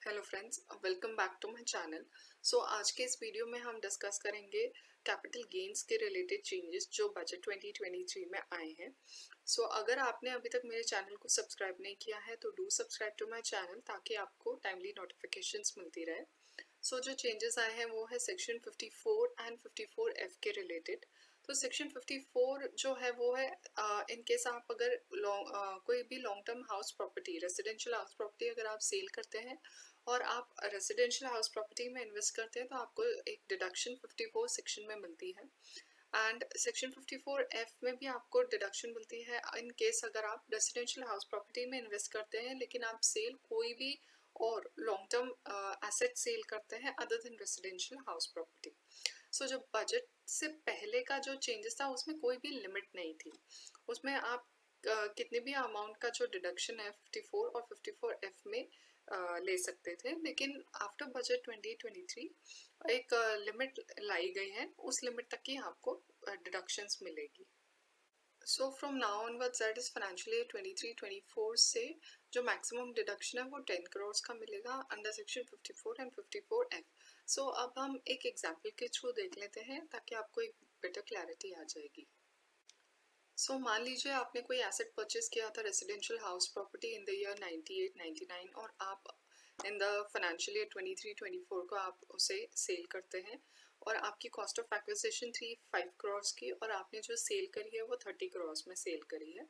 Hello friends, welcome back to my channel. आज के इस वीडियो में हम डिस्कस करेंगे कैपिटल गेन्स के रिलेटेड चेंजेस जो बजट 2023 में आए हैं। अगर आपने अभी तक मेरे चैनल को सब्सक्राइब नहीं किया है तो do subscribe to my channel ताकि आपको टाइमली नोटिफिकेशंस मिलती रहे। जो चेंजेस आए हैं वो है सेक्शन 54 एंड 54F के रिलेटेड। तो सेक्शन 54 जो है वो है इन केस आप अगर कोई भी long term house property, residential house property अगर आप सेल करते हैं और आप रेजिडेंशियल हाउस प्रॉपर्टी में इन्वेस्ट करते हैं तो आपको एक डिडक्शन 54 सेक्शन में मिलती है। एंड सेक्शन 54F में भी आपको डिडक्शन मिलती है इन केस अगर आप रेजिडेंशियल हाउस प्रॉपर्टी में इन्वेस्ट करते हैं लेकिन आप सेल कोई भी और लॉन्ग टर्म एसेट सेल करते हैं other than residential house property. जो बजट से पहले का जो चेंजेस था उसमें कोई भी लिमिट नहीं थी। उसमें आप कितने भी अमाउंट का जो डिडक्शन है 54 और 54F में ले सकते थे, लेकिन आफ्टर बजट 2023 एक लिमिट लाई गई है, उस लिमिट तक ही आपको डिडक्शंस मिलेगी। From now onwards that is financial year 23-24 से जो मैक्सिमम डिडक्शन है वो 10 करोड़ का मिलेगा अंडर सेक्शन 54 एंड 54F। अब हम एक एग्जाम्पल के थ्रू देख लेते हैं ताकि आपको एक बेटर क्लैरिटी आ जाएगी। मान लीजिए आपने कोई एसेट परचेज किया था residential house property in the year 98-99 और आप इन द फाइनेंशियल ईयर 23-24 को आप उसे सेल करते हैं और आपकी कॉस्ट ऑफ एक्विजिशन थी 5 करोड़ की और आपने जो सेल करी है वो 30 करोड़ में सेल करी है।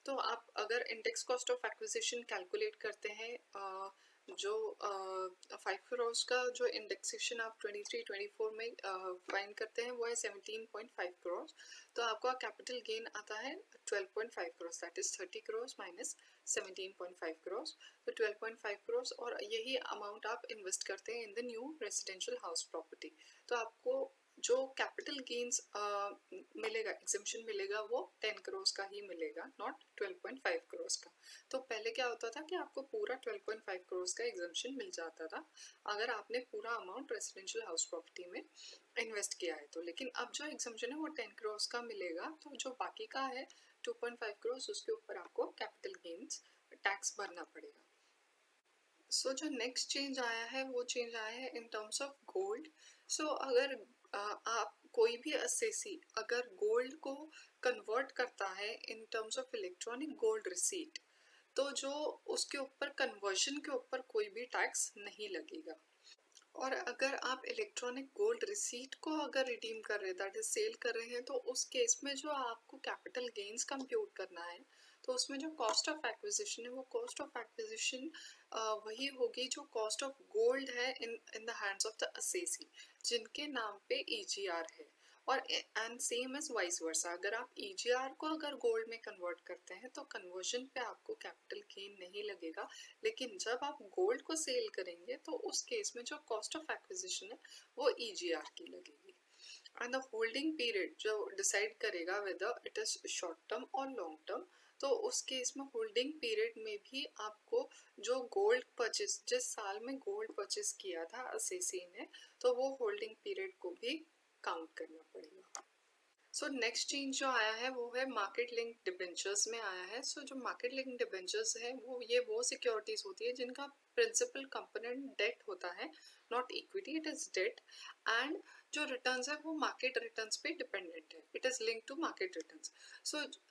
तो आप अगर index cost of acquisition calculate करते हैं जो 5 करोड़ का जो इंडेक्सेशन आप 23-24 में फाइंड करते हैं वो है 17.5 करोड़। तो आपका कैपिटल गेन आता है 12.5 crore, that is 30 crore minus 17.5 crore. तो 12.5 करोड़ और यही अमाउंट आप इन्वेस्ट करते हैं in the new residential house property. तो आपको जो कैपिटल गेन्स मिलेगा, एग्जम्पशन मिलेगा वो 10 करोड़ का ही मिलेगा, नॉट 12.5 करोड़ का। तो पहले क्या होता था कि आपको पूरा 12.5 करोड़ का एग्जम्पशन मिल जाता था अगर आपने पूरा अमाउंट रेजिडेंशियल हाउस प्रॉपर्टी में इन्वेस्ट किया है तो। लेकिन अब जो एग्जम्पशन है वो 10 करोड़ का मिलेगा, तो जो बाकी का है 2.5 करोड़ उसके ऊपर आपको कैपिटल गेन्स टैक्स भरना पड़ेगा। जो नेक्स्ट चेंज आया है वो चेंज आया है इन टर्म्स ऑफ गोल्ड। अगर आप कोई भी असेसी अगर गोल्ड को कन्वर्ट करता है in terms of electronic gold receipt तो जो उसके ऊपर कन्वर्जन के ऊपर कोई भी टैक्स नहीं लगेगा। और अगर आप इलेक्ट्रॉनिक गोल्ड रिसीट को अगर रिडीम कर रहे हैं, दैट इज सेल कर रहे हैं, तो उस केस में जो आपको कैपिटल गेन्स कंप्यूट करना है तो उसमें जो कॉस्ट ऑफ एक्विजिशन है वो कॉस्ट ऑफ एक्विजिशन वही होगी जो कॉस्ट ऑफ गोल्ड है in the hands of the assessee जिनके नाम पे ईजीआर है। और and same is vice versa, अगर आप ईजीआर को अगर गोल्ड में कन्वर्ट करते हैं तो कन्वर्जन पे आपको कैपिटल गेन नहीं लगेगा, लेकिन जब आप गोल्ड को सेल करेंगे तो उस केस में जो कॉस्ट ऑफ एक्विजिशन है वो ईजीआर की लगेगी। एंड द होल्डिंग पीरियड जो डिसाइड करेगा whether it is short term और लॉन्ग टर्म, तो उस केस में होल्डिंग पीरियड में भी आपको जो गोल्ड परचेस, जिस साल में गोल्ड परचेस किया था असेसी ने, तो वो होल्डिंग पीरियड को भी काउंट करना पड़ेगा। नेक्स्ट चेंज जो आया है वो है मार्केट लिंक डिबेंचर्स में आया है। जो मार्केट लिंक डिबेंचर्स है वो सिक्योरिटीज होती है जिनका प्रिंसिपल कंपोनेंट डेट होता है, not equity, it is debt. And जो रिटर्न्स है वो मार्केट रिटर्न्स पे डिपेंडेंट है, it is link to market returns.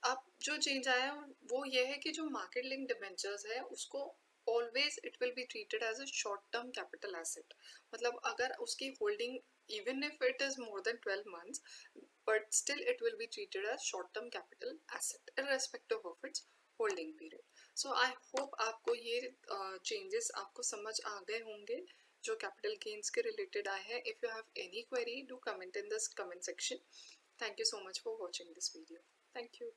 अब जो चेंज आया है वो ये है कि जो मार्केट लिंक डिबेंचर्स है उसको always it will be treated as a short term capital asset. मतलब अगर उसकी holding even if it is more than 12 months, but still it will be treated as short-term capital asset irrespective of its holding period। I hope आपको ये changes आपको समझ आ गए होंगे जो capital gains के related आए हैं। If you have any query, do comment in this comment section। Thank you so much for watching this video. Thank you।